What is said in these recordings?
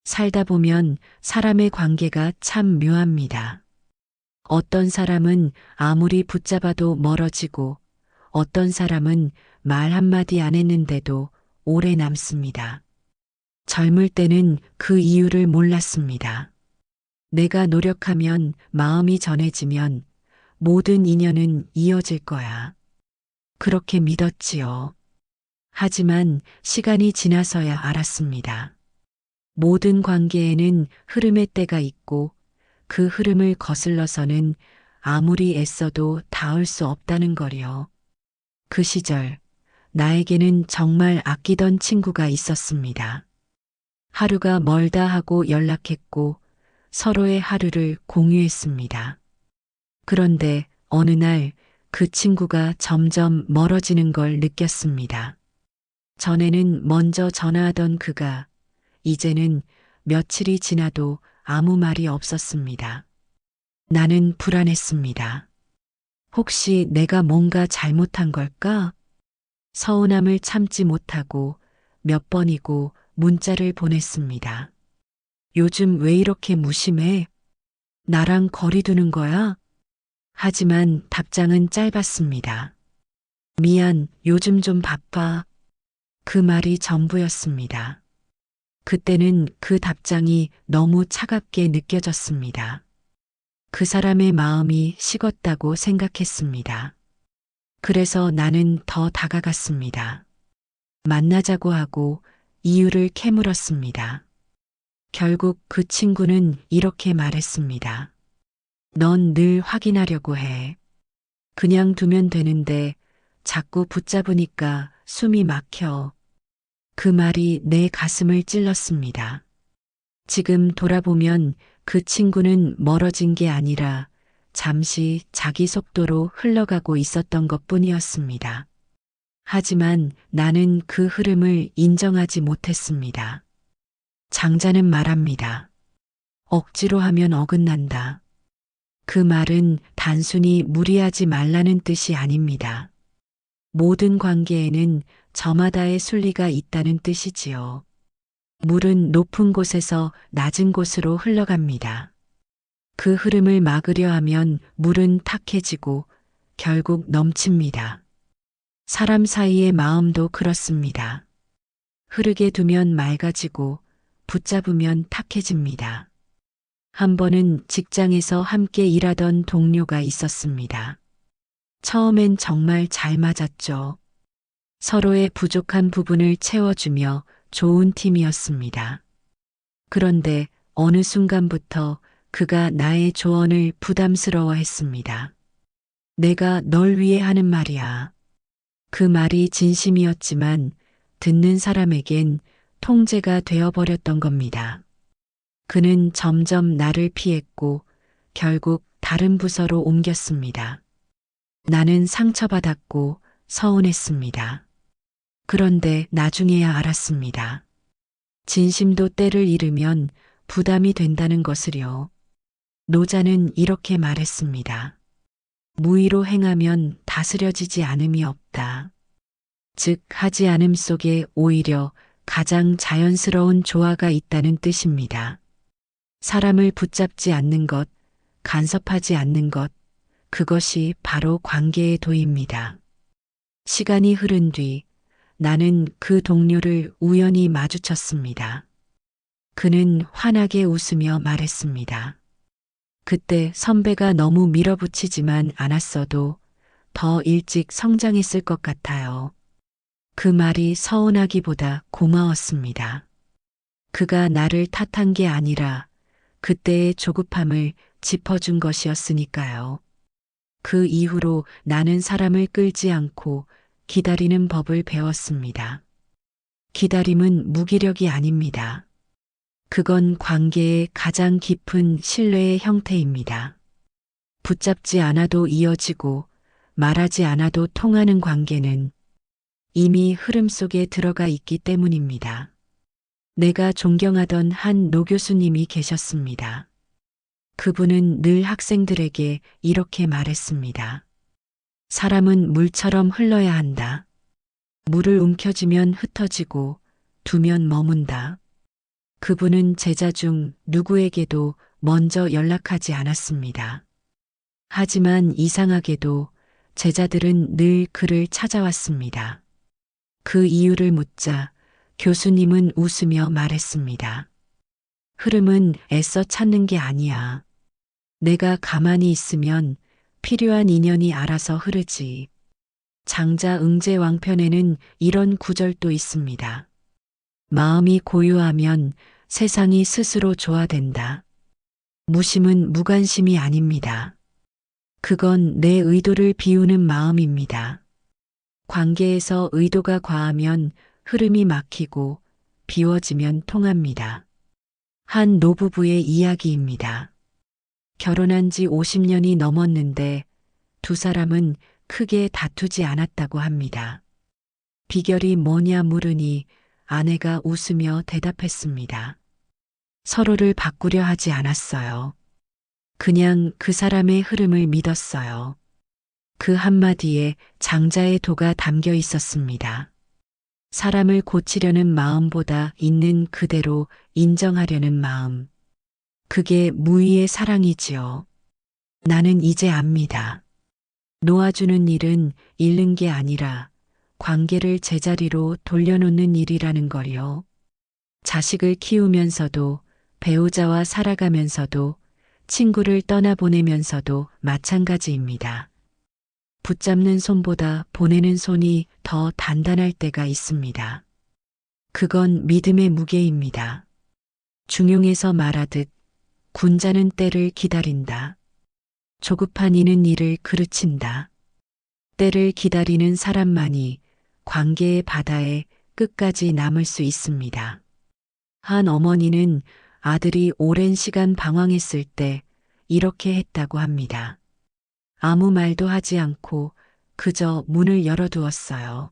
살다 보면 사람의 관계가 참 묘합니다. 어떤 사람은 아무리 붙잡아도 멀어지고 어떤 사람은 말 한마디 안 했는데도 오래 남습니다. 젊을 때는 그 이유를 몰랐습니다. 내가 노력하면 마음이 전해지면 모든 인연은 이어질 거야. 그렇게 믿었지요. 하지만 시간이 지나서야 알았습니다. 모든 관계에는 흐름의 때가 있고 그 흐름을 거슬러서는 아무리 애써도 닿을 수 없다는 거요. 그 시절 나에게는 정말 아끼던 친구가 있었습니다. 하루가 멀다 하고 연락했고 서로의 하루를 공유했습니다. 그런데 어느 날 그 친구가 점점 멀어지는 걸 느꼈습니다. 전에는 먼저 전화하던 그가 이제는 며칠이 지나도 아무 말이 없었습니다. 나는 불안했습니다. 혹시 내가 뭔가 잘못한 걸까? 서운함을 참지 못하고 몇 번이고 문자를 보냈습니다. 요즘 왜 이렇게 무심해? 나랑 거리 두는 거야? 하지만 답장은 짧았습니다. 미안, 요즘 좀 바빠. 그 말이 전부였습니다. 그때는 그 답장이 너무 차갑게 느껴졌습니다. 그 사람의 마음이 식었다고 생각했습니다. 그래서 나는 더 다가갔습니다. 만나자고 하고 이유를 캐물었습니다. 결국 그 친구는 이렇게 말했습니다. 넌 늘 확인하려고 해. 그냥 두면 되는데 자꾸 붙잡으니까 숨이 막혀. 그 말이 내 가슴을 찔렀습니다. 지금 돌아보면 그 친구는 멀어진 게 아니라 잠시 자기 속도로 흘러가고 있었던 것 뿐이었습니다. 하지만 나는 그 흐름을 인정하지 못했습니다. 장자는 말합니다. 억지로 하면 어긋난다. 그 말은 단순히 무리하지 말라는 뜻이 아닙니다. 모든 관계에는 저마다의 순리가 있다는 뜻이지요. 물은 높은 곳에서 낮은 곳으로 흘러갑니다. 그 흐름을 막으려 하면 물은 탁해지고 결국 넘칩니다. 사람 사이의 마음도 그렇습니다. 흐르게 두면 맑아지고 붙잡으면 탁해집니다. 한 번은 직장에서 함께 일하던 동료가 있었습니다. 처음엔 정말 잘 맞았죠. 서로의 부족한 부분을 채워주며 좋은 팀이었습니다. 그런데 어느 순간부터 그가 나의 조언을 부담스러워했습니다. 내가 널 위해 하는 말이야. 그 말이 진심이었지만 듣는 사람에겐 통제가 되어버렸던 겁니다. 그는 점점 나를 피했고 결국 다른 부서로 옮겼습니다. 나는 상처받았고 서운했습니다. 그런데 나중에야 알았습니다. 진심도 때를 잃으면 부담이 된다는 것을요. 노자는 이렇게 말했습니다. 무의로 행하면 다스려지지 않음이 없다. 즉, 하지 않음 속에 오히려 가장 자연스러운 조화가 있다는 뜻입니다. 사람을 붙잡지 않는 것, 간섭하지 않는 것, 그것이 바로 관계의 도입니다. 시간이 흐른 뒤 나는 그 동료를 우연히 마주쳤습니다. 그는 환하게 웃으며 말했습니다. 그때 선배가 너무 밀어붙이지만 않았어도 더 일찍 성장했을 것 같아요. 그 말이 서운하기보다 고마웠습니다. 그가 나를 탓한 게 아니라 그때의 조급함을 짚어준 것이었으니까요. 그 이후로 나는 사람을 끌지 않고 기다리는 법을 배웠습니다. 기다림은 무기력이 아닙니다. 그건 관계의 가장 깊은 신뢰의 형태입니다. 붙잡지 않아도 이어지고 말하지 않아도 통하는 관계는 이미 흐름 속에 들어가 있기 때문입니다. 내가 존경하던 한 노 교수님이 계셨습니다. 그분은 늘 학생들에게 이렇게 말했습니다. 사람은 물처럼 흘러야 한다. 물을 움켜쥐면 흩어지고 두면 머문다. 그분은 제자 중 누구에게도 먼저 연락하지 않았습니다. 하지만 이상하게도 제자들은 늘 그를 찾아왔습니다. 그 이유를 묻자 교수님은 웃으며 말했습니다. 흐름은 애써 찾는 게 아니야. 내가 가만히 있으면 필요한 인연이 알아서 흐르지. 장자 응제왕편에는 이런 구절도 있습니다. 마음이 고요하면 세상이 스스로 조화된다. 무심은 무관심이 아닙니다. 그건 내 의도를 비우는 마음입니다. 관계에서 의도가 과하면 흐름이 막히고 비워지면 통합니다. 한 노부부의 이야기입니다. 결혼한 지 50년이 넘었는데 두 사람은 크게 다투지 않았다고 합니다. 비결이 뭐냐 물으니 아내가 웃으며 대답했습니다. 서로를 바꾸려 하지 않았어요. 그냥 그 사람의 흐름을 믿었어요. 그 한마디에 장자의 도가 담겨 있었습니다. 사람을 고치려는 마음보다 있는 그대로 인정하려는 마음. 그게 무의의 사랑이지요. 나는 이제 압니다. 놓아주는 일은 잃는 게 아니라 관계를 제자리로 돌려놓는 일이라는 걸요. 자식을 키우면서도 배우자와 살아가면서도 친구를 떠나보내면서도 마찬가지입니다. 붙잡는 손보다 보내는 손이 더 단단할 때가 있습니다. 그건 믿음의 무게입니다. 중용에서 말하듯 군자는 때를 기다린다. 조급한 이는 이를 그르친다. 때를 기다리는 사람만이 관계의 바다에 끝까지 남을 수 있습니다. 한 어머니는 아들이 오랜 시간 방황했을 때 이렇게 했다고 합니다. 아무 말도 하지 않고 그저 문을 열어두었어요.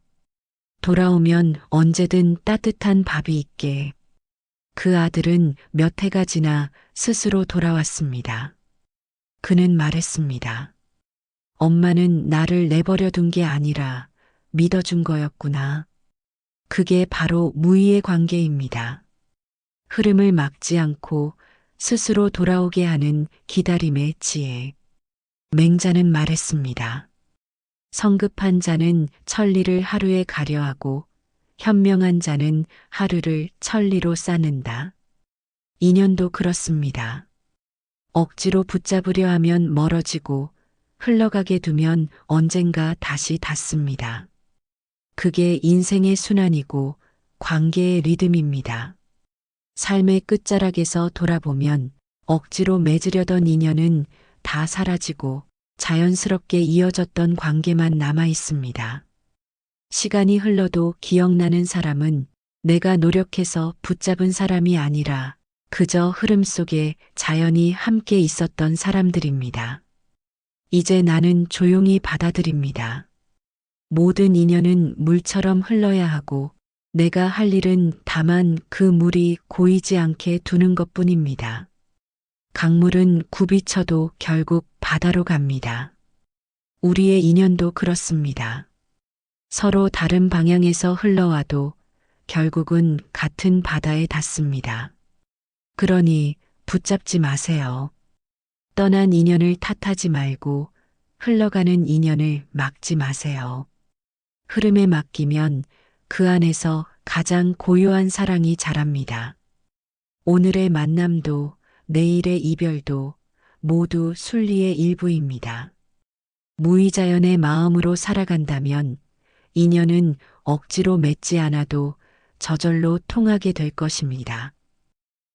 돌아오면 언제든 따뜻한 밥이 있게. 그 아들은 몇 해가 지나 스스로 돌아왔습니다. 그는 말했습니다. 엄마는 나를 내버려 둔 게 아니라 믿어준 거였구나. 그게 바로 무의의 관계입니다. 흐름을 막지 않고 스스로 돌아오게 하는 기다림의 지혜. 맹자는 말했습니다. 성급한 자는 천리를 하루에 가려하고 현명한 자는 하루를 천리로 쌓는다. 인연도 그렇습니다. 억지로 붙잡으려 하면 멀어지고 흘러가게 두면 언젠가 다시 닿습니다. 그게 인생의 순환이고 관계의 리듬입니다. 삶의 끝자락에서 돌아보면 억지로 맺으려던 인연은 다 사라지고 자연스럽게 이어졌던 관계만 남아 있습니다. 시간이 흘러도 기억나는 사람은 내가 노력해서 붙잡은 사람이 아니라 그저 흐름 속에 자연히 함께 있었던 사람들입니다. 이제 나는 조용히 받아들입니다. 모든 인연은 물처럼 흘러야 하고 내가 할 일은 다만 그 물이 고이지 않게 두는 것뿐입니다. 강물은 굽이쳐도 결국 바다로 갑니다. 우리의 인연도 그렇습니다. 서로 다른 방향에서 흘러와도 결국은 같은 바다에 닿습니다. 그러니 붙잡지 마세요. 떠난 인연을 탓하지 말고 흘러가는 인연을 막지 마세요. 흐름에 맡기면 그 안에서 가장 고요한 사랑이 자랍니다. 오늘의 만남도 내일의 이별도 모두 순리의 일부입니다. 무의자연의 마음으로 살아간다면 인연은 억지로 맺지 않아도 저절로 통하게 될 것입니다.